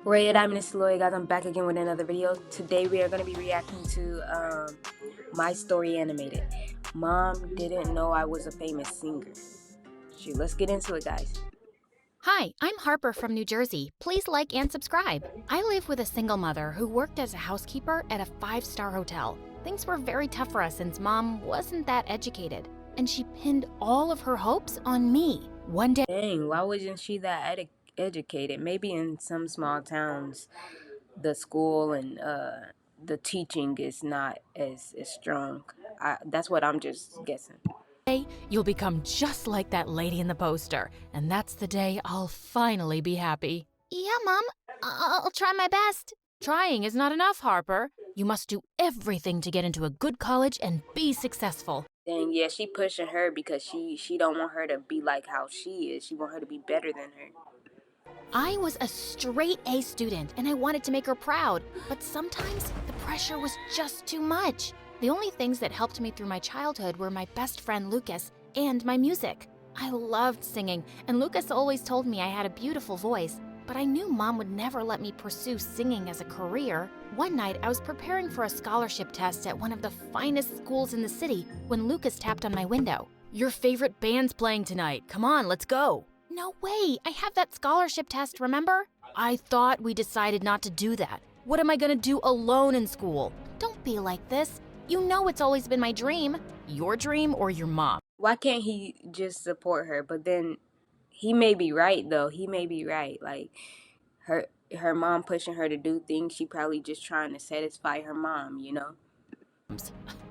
Ray, I'm Miss Lloyd, guys. I'm back again with another video. Today we are going to be reacting to My Story Animated. Mom didn't know I was a famous singer. Shoot, let's get into it, guys. Hi, I'm Harper from New Jersey. Please like and subscribe. I live with a single mother who worked as a housekeeper at a 5-star hotel. Things were very tough for us since Mom wasn't that educated, and she pinned all of her hopes on me. One day, Dang, why wasn't she that educated? Maybe in some small towns, the school and the teaching is not as strong. That's what I'm just guessing. you'll become just like that lady in the poster, and that's the day I'll finally be happy. Yeah, Mom, I'll try my best. Trying is not enough, Harper. You must do everything to get into a good college and be successful. Dang, yeah, she pushing her because she don't want her to be like how she is. She want her to be better than her. I was a straight A student and I wanted to make her proud, but sometimes the pressure was just too much. The only things that helped me through my childhood were my best friend Lucas and my music. I loved singing, and Lucas always told me I had a beautiful voice, but I knew Mom would never let me pursue singing as a career. One night, I was preparing for a scholarship test at one of the finest schools in the city when Lucas tapped on my window. Your favorite band's playing tonight. Come on, let's go. No way, I have that scholarship test, remember? I thought we decided not to do that. What am I gonna do alone in school? Don't be like this. You know it's always been my dream. Your dream or your mom? Why can't he just support her? But then he may be right though. He may be right. Like her mom pushing her to do things, she probably just trying to satisfy her mom, you know?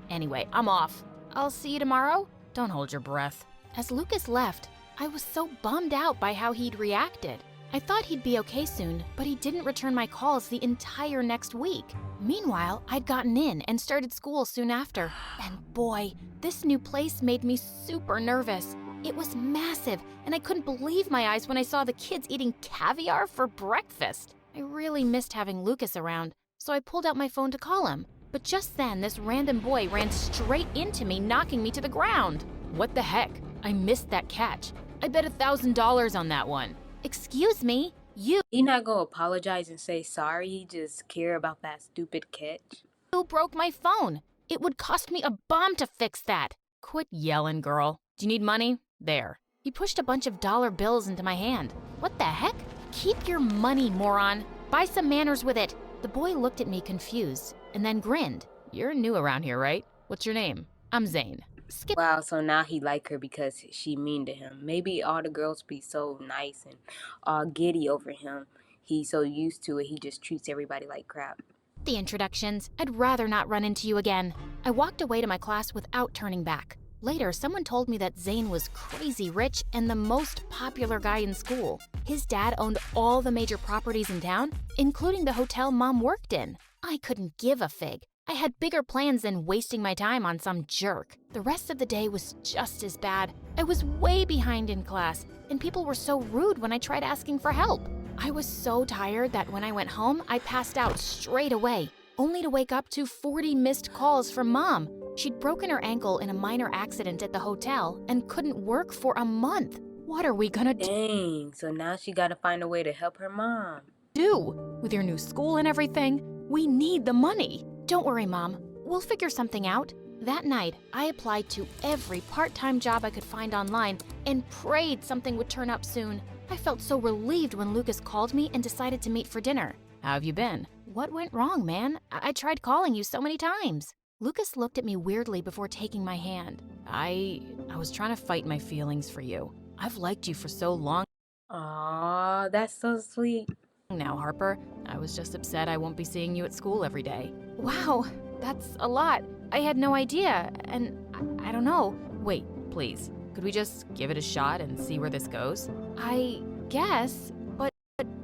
Anyway, I'm off. I'll see you tomorrow. Don't hold your breath. As Lucas left, I was so bummed out by how he'd reacted. I thought he'd be okay soon, but he didn't return my calls the entire next week. Meanwhile, I'd gotten in and started school soon after. And boy, this new place made me super nervous. It was massive, and I couldn't believe my eyes when I saw the kids eating caviar for breakfast. I really missed having Lucas around, so I pulled out my phone to call him. But just then, this random boy ran straight into me, knocking me to the ground. What the heck? I missed that catch. I bet $1,000 on that one. Excuse me, you He not gonna apologize and say sorry. He just care about that stupid catch. broke my phone. It would cost me a bomb to fix that. Quit yelling, girl. Do you need money? There. He pushed a bunch of dollar bills into my hand. What the heck? Keep your money, moron. Buy some manners with it. The boy looked at me confused and then grinned. You're new around here, right? What's your name? I'm Zane. Skip. Wow, so now he like her because she mean to him. Maybe all the girls be so nice and all giddy over him. He's so used to it, he just treats everybody like crap. The introductions. I'd rather not run into you again. I walked away to my class without turning back. Later, someone told me that Zane was crazy rich and the most popular guy in school. His dad owned all the major properties in town, including the hotel Mom worked in. I couldn't give a fig. I had bigger plans than wasting my time on some jerk. The rest of the day was just as bad. I was way behind in class, and people were so rude when I tried asking for help. I was so tired that when I went home, I passed out straight away, only to wake up to 40 missed calls from Mom. She'd broken her ankle in a minor accident at the hotel and couldn't work for a month. What are we gonna Dang, so now she gotta find a way to help her mom. do? With your new school and everything, we need the money. Don't worry, Mom. We'll figure something out. That night, I applied to every part-time job I could find online and prayed something would turn up soon. I felt so relieved when Lucas called me and decided to meet for dinner. How have you been? What went wrong, man? I tried calling you so many times. Lucas looked at me weirdly before taking my hand. I was trying to fight my feelings for you. I've liked you for so long Aw, that's so sweet. now, Harper. I was just upset I won't be seeing you at school every day. Wow, that's a lot. I had no idea, and I don't know. Wait, please. Could we just give it a shot and see where this goes? I guess, but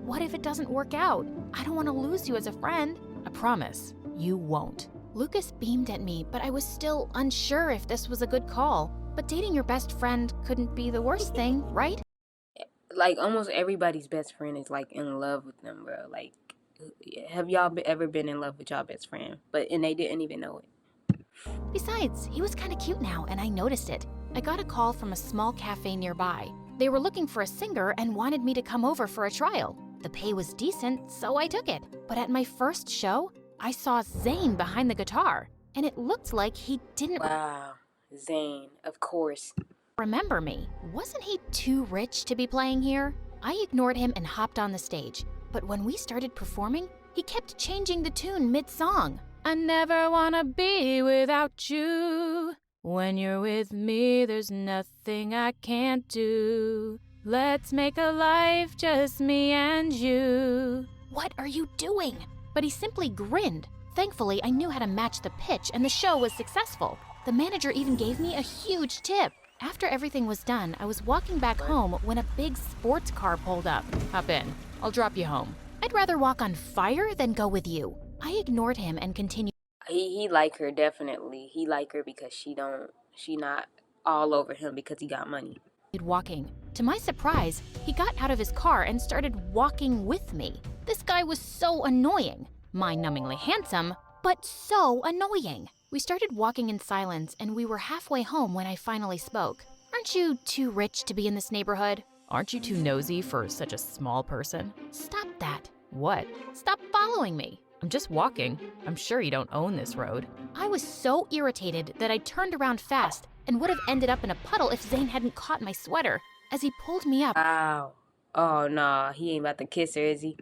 what if it doesn't work out? I don't want to lose you as a friend. I promise, you won't. Lucas beamed at me, but I was still unsure if this was a good call. But dating your best friend couldn't be the worst thing, right? Like almost everybody's best friend is like in love with them, bro. Like, have y'all ever been in love with y'all best friend? And they didn't even know it. Besides, he was kind of cute now, and I noticed it. I got a call from a small cafe nearby. They were looking for a singer and wanted me to come over for a trial. The pay was decent, so I took it. But at my first show, I saw Zayn behind the guitar, and it looked like he didn't Wow. Zayn, of course. remember me. Wasn't he too rich to be playing here? I ignored him and hopped on the stage. But when we started performing, he kept changing the tune mid-song. I never wanna be without you. When you're with me, there's nothing I can't do. Let's make a life just me and you. What are you doing? But he simply grinned. Thankfully, I knew how to match the pitch and the show was successful. The manager even gave me a huge tip. After everything was done, I was walking back home when a big sports car pulled up. Hop in. I'll drop you home. I'd rather walk on fire than go with you. I ignored him and continued He like her, definitely. He like her because she not all over him because he got money. walking. To my surprise, he got out of his car and started walking with me. This guy was so annoying. Mind-numbingly handsome, but so annoying. We started walking in silence and we were halfway home when I finally spoke. Aren't you too rich to be in this neighborhood? Aren't you too nosy for such a small person? Stop that. What? Stop following me. I'm just walking. I'm sure you don't own this road. I was so irritated that I turned around fast and would have ended up in a puddle if Zayn hadn't caught my sweater. As he pulled me up, Wow. Oh, nah. He ain't about to kiss her, is he?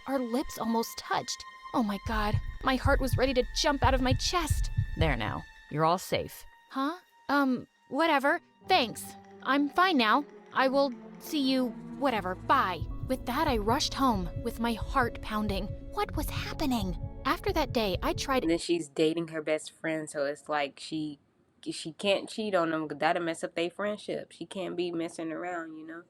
our lips almost touched. Oh my God, my heart was ready to jump out of my chest. There now. You're all safe. Huh? Whatever. Thanks. I'm fine now. I will see you, whatever. Bye. With that, I rushed home with my heart pounding. What was happening? After that day, I tried And then she's dating her best friend, so it's like she can't cheat on him. That'll mess up their friendship. She can't be messing around, you know?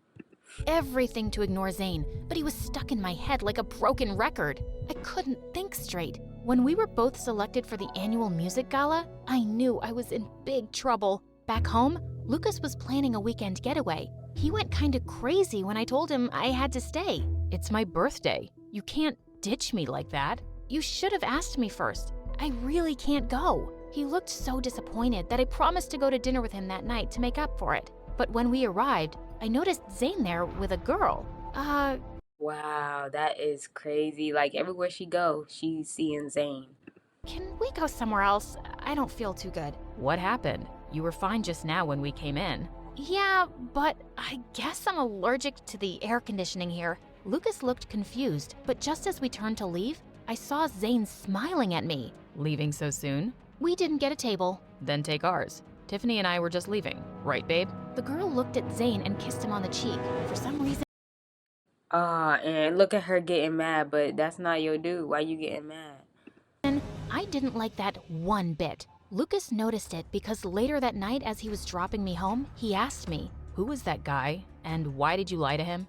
everything to ignore Zayn, but he was stuck in my head like a broken record. I couldn't think straight. When we were both selected for the annual music gala, I knew I was in big trouble. Back home, Lucas was planning a weekend getaway. He went kinda crazy when I told him I had to stay. It's my birthday. You can't ditch me like that. You should have asked me first. I really can't go. He looked so disappointed that I promised to go to dinner with him that night to make up for it. But when we arrived, I noticed Zayn there with a girl. Wow, that is crazy. Like, everywhere she goes, she's seeing Zayn. Can we go somewhere else? I don't feel too good. What happened? You were fine just now when we came in. Yeah, but I guess I'm allergic to the air conditioning here. Lucas looked confused, but just as we turned to leave, I saw Zayn smiling at me. Leaving so soon? We didn't get a table. Then take ours. Tiffany and I were just leaving. Right, babe? The girl looked at Zayn and kissed him on the cheek. For some reason, And look at her getting mad, but that's not your dude. Why you getting mad? I didn't like that one bit. Lucas noticed it because later that night as he was dropping me home, he asked me, Who was that guy? And why did you lie to him?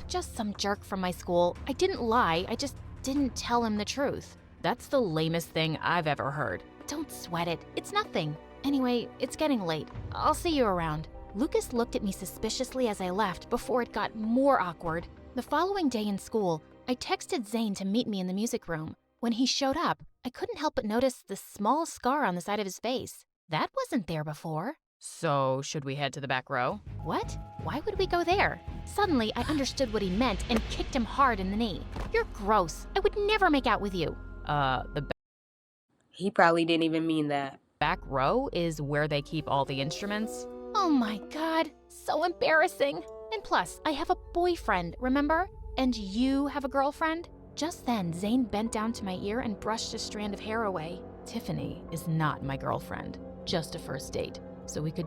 just some jerk from my school. I didn't lie, I just didn't tell him the truth. That's the lamest thing I've ever heard. Don't sweat it, it's nothing. Anyway, it's getting late. I'll see you around. Lucas looked at me suspiciously as I left before it got more awkward. The following day in school, I texted Zayn to meet me in the music room. When he showed up, I couldn't help but notice the small scar on the side of his face. That wasn't there before. So, should we head to the back row? What? Why would we go there? Suddenly, I understood what he meant and kicked him hard in the knee. You're gross. I would never make out with you. The He probably didn't even mean that. back row is where they keep all the instruments. Oh my God, so embarrassing. And plus, I have a boyfriend, remember? And you have a girlfriend? Just then, Zayn bent down to my ear and brushed a strand of hair away. Tiffany is not my girlfriend. Just a first date. So we could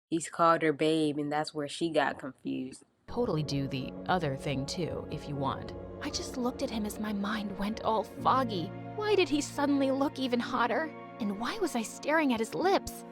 He's called her babe, and that's where she got confused. totally do the other thing too, if you want. I just looked at him as my mind went all foggy. Why did he suddenly look even hotter? And why was I staring at his lips?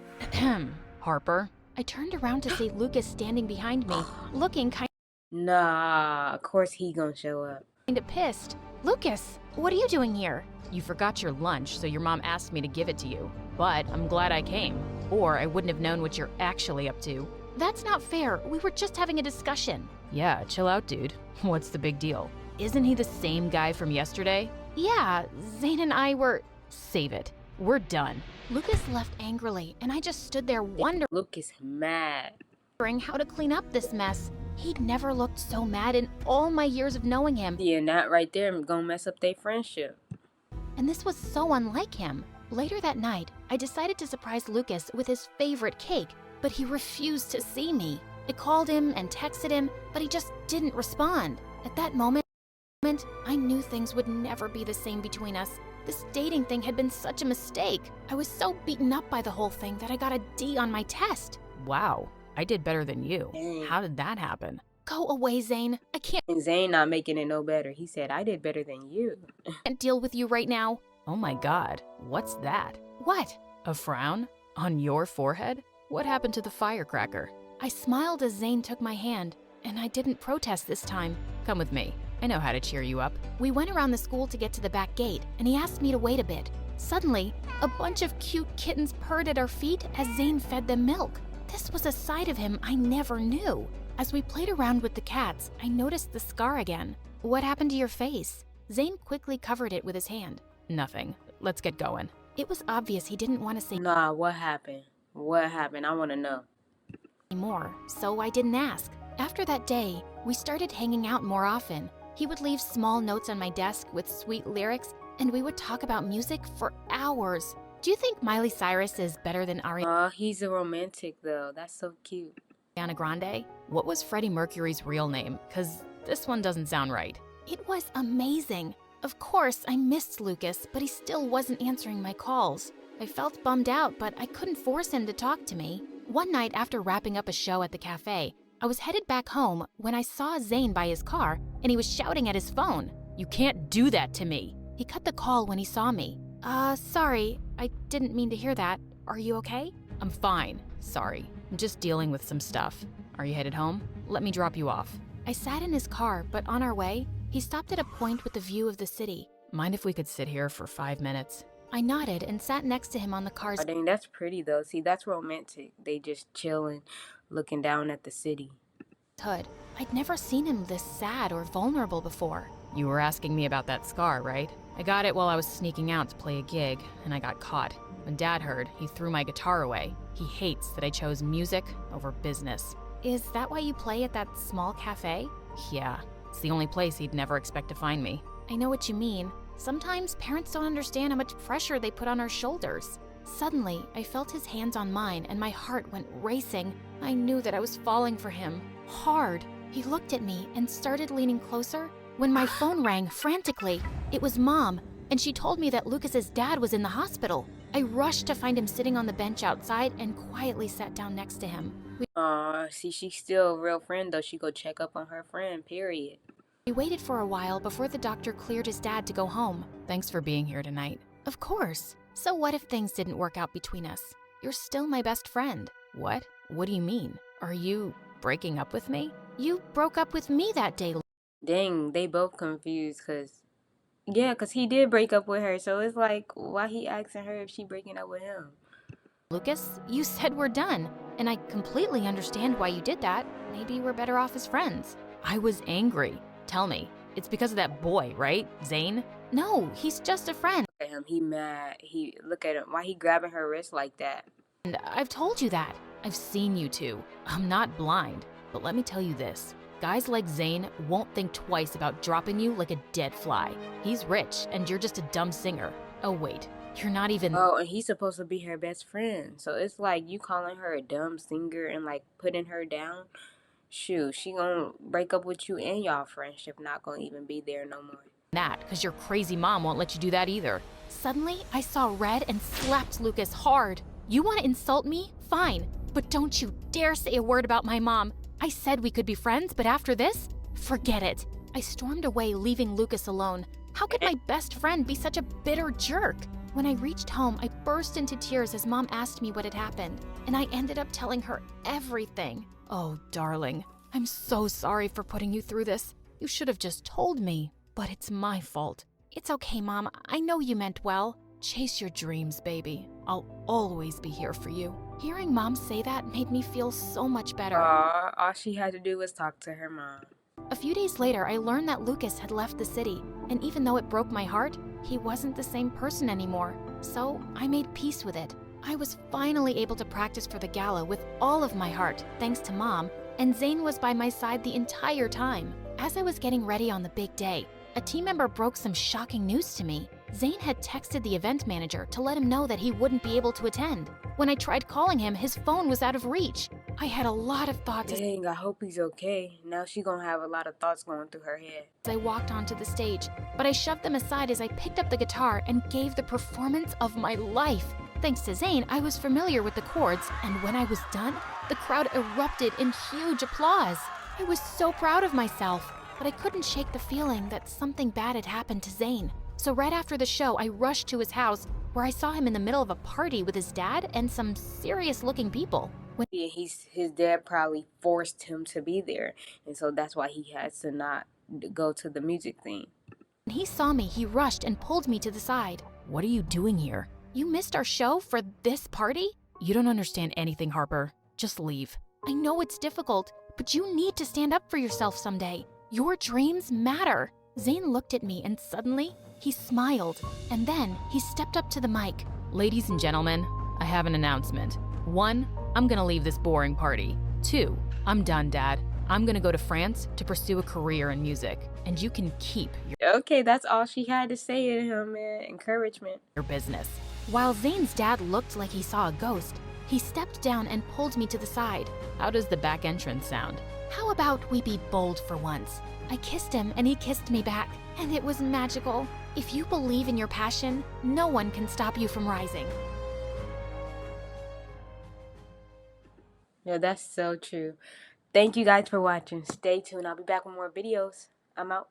Harper? I turned around to see Lucas standing behind me, looking kind Nah, of course he gonna show up. of pissed. Lucas, what are you doing here? You forgot your lunch, so your mom asked me to give it to you. But I'm glad I came, or I wouldn't have known what you're actually up to. That's not fair. We were just having a discussion. Yeah, chill out, dude. What's the big deal? Isn't he the same guy from yesterday? Yeah, Zayn and I were... Save it. We're done. Lucas left angrily, and I just stood there wondering Lucas mad. how to clean up this mess. He'd never looked so mad in all my years of knowing him, Yeah, and that right there gonna mess up their friendship. and this was so unlike him. Later that night, I decided to surprise Lucas with his favorite cake, but he refused to see me. I called him and texted him, but he just didn't respond. At that moment, I knew things would never be the same between us. This dating thing had been such a mistake. I was so beaten up by the whole thing that I got a D on my test. Wow, I did better than you. Dang. How did that happen? Go away, Zane. I can't And Zane not making it no better. He said, I did better than you. deal with you right now. Oh my god, what's that? What? A frown? On your forehead? What happened to the firecracker? I smiled as Zane took my hand, and I didn't protest this time. Come with me. I know how to cheer you up. We went around the school to get to the back gate, and he asked me to wait a bit. Suddenly, a bunch of cute kittens purred at our feet as Zane fed them milk. This was a side of him I never knew. As we played around with the cats, I noticed the scar again. What happened to your face? Zane quickly covered it with his hand. Nothing. Let's get going. It was obvious he didn't want to say Nah, what happened? What happened? I want to know. more, so I didn't ask. After that day, we started hanging out more often. He would leave small notes on my desk with sweet lyrics, and we would talk about music for hours. Do you think Miley Cyrus is better than He's a romantic though. That's so cute. Ariana Grande? What was Freddie Mercury's real name? Cause this one doesn't sound right. It was amazing. Of course, I missed Lucas, but he still wasn't answering my calls. I felt bummed out, but I couldn't force him to talk to me. One night after wrapping up a show at the cafe, I was headed back home when I saw Zane by his car, and he was shouting at his phone. You can't do that to me. He cut the call when he saw me. Sorry, I didn't mean to hear that. Are you okay? I'm fine. Sorry. I'm just dealing with some stuff. Are you headed home? Let me drop you off. I sat in his car, but on our way, he stopped at a point with a view of the city. Mind if we could sit here for 5 minutes? I nodded and sat next to him on the car's I think that's pretty though. See, that's romantic. They just chilling, looking down at the city. hood. I'd never seen him this sad or vulnerable before. You were asking me about that scar, right? I got it while I was sneaking out to play a gig, and I got caught. When Dad heard, he threw my guitar away. He hates that I chose music over business. Is that why you play at that small cafe? Yeah, it's the only place he'd never expect to find me. I know what you mean. Sometimes parents don't understand how much pressure they put on our shoulders. Suddenly, I felt his hands on mine and my heart went racing. I knew that I was falling for him. Hard. He looked at me and started leaning closer when my phone rang frantically. It was Mom, and she told me that Lucas's dad was in the hospital. I rushed to find him sitting on the bench outside and quietly sat down next to him. See, she's still a real friend though. She go check up on her friend, period. We waited for a while before the doctor cleared his dad to go home. Thanks for being here tonight. Of course. So what if things didn't work out between us? You're still my best friend. What? What do you mean? Are you breaking up with me? You broke up with me that day. Dang, they both confused cause he did break up with her. So it's like, why he asking her if she breaking up with him? Lucas, you said we're done, and I completely understand why you did that. Maybe we're better off as friends. I was angry. Tell me, it's because of that boy, right? Zane? No, he's just a friend. Look at him, he mad. He look at him. Why he grabbing her wrist like that? And I've told you that. I've seen you two. I'm not blind, but let me tell you this. Guys like Zane won't think twice about dropping you like a dead fly. He's rich, and you're just a dumb singer. Oh wait, you're not even... Oh, and he's supposed to be her best friend. So it's like you calling her a dumb singer and like putting her down. Shoot, she gonna break up with you and y'all friendship not gonna even be there no more. that, because your crazy mom won't let you do that either. Suddenly, I saw red and slapped Lucas hard. You want to insult me? Fine. But don't you dare say a word about my mom. I said we could be friends, but after this, forget it. I stormed away, leaving Lucas alone. How could my best friend be such a bitter jerk? When I reached home, I burst into tears as Mom asked me what had happened, and I ended up telling her everything. Oh, darling, I'm so sorry for putting you through this. You should have just told me, but it's my fault. It's okay, Mom. I know you meant well. Chase your dreams, baby. I'll always be here for you. Hearing Mom say that made me feel so much better. All she had to do was talk to her mom. A few days later, I learned that Lucas had left the city, and even though it broke my heart, he wasn't the same person anymore. So I made peace with it. I was finally able to practice for the gala with all of my heart, thanks to Mom, and Zayn was by my side the entire time. As I was getting ready on the big day, a team member broke some shocking news to me. Zayn had texted the event manager to let him know that he wouldn't be able to attend. When I tried calling him, his phone was out of reach. I had a lot of thoughts as Dang, I hope he's okay. Now she gonna have a lot of thoughts going through her head. I walked onto the stage, but I shoved them aside as I picked up the guitar and gave the performance of my life. Thanks to Zayn, I was familiar with the chords, and when I was done, the crowd erupted in huge applause. I was so proud of myself, but I couldn't shake the feeling that something bad had happened to Zayn. So right after the show, I rushed to his house, where I saw him in the middle of a party with his dad and some serious-looking people. Yeah, his dad probably forced him to be there, and so that's why he has to not go to the music thing. When he saw me, he rushed and pulled me to the side. What are you doing here? You missed our show for this party? You don't understand anything, Harper. Just leave. I know it's difficult, but you need to stand up for yourself someday. Your dreams matter. Zayn looked at me and suddenly, he smiled. And then he stepped up to the mic. Ladies and gentlemen, I have an announcement. 1, I'm gonna leave this boring party. 2, I'm done, Dad. I'm gonna go to France to pursue a career in music, and you can keep Okay, that's all she had to say to him, man. Encouragement. your business. While Zayn's dad looked like he saw a ghost, he stepped down and pulled me to the side. How does the back entrance sound? How about we be bold for once? I kissed him and he kissed me back, and it was magical. If you believe in your passion, no one can stop you from rising. Yeah, that's so true. Thank you guys for watching. Stay tuned. I'll be back with more videos. I'm out.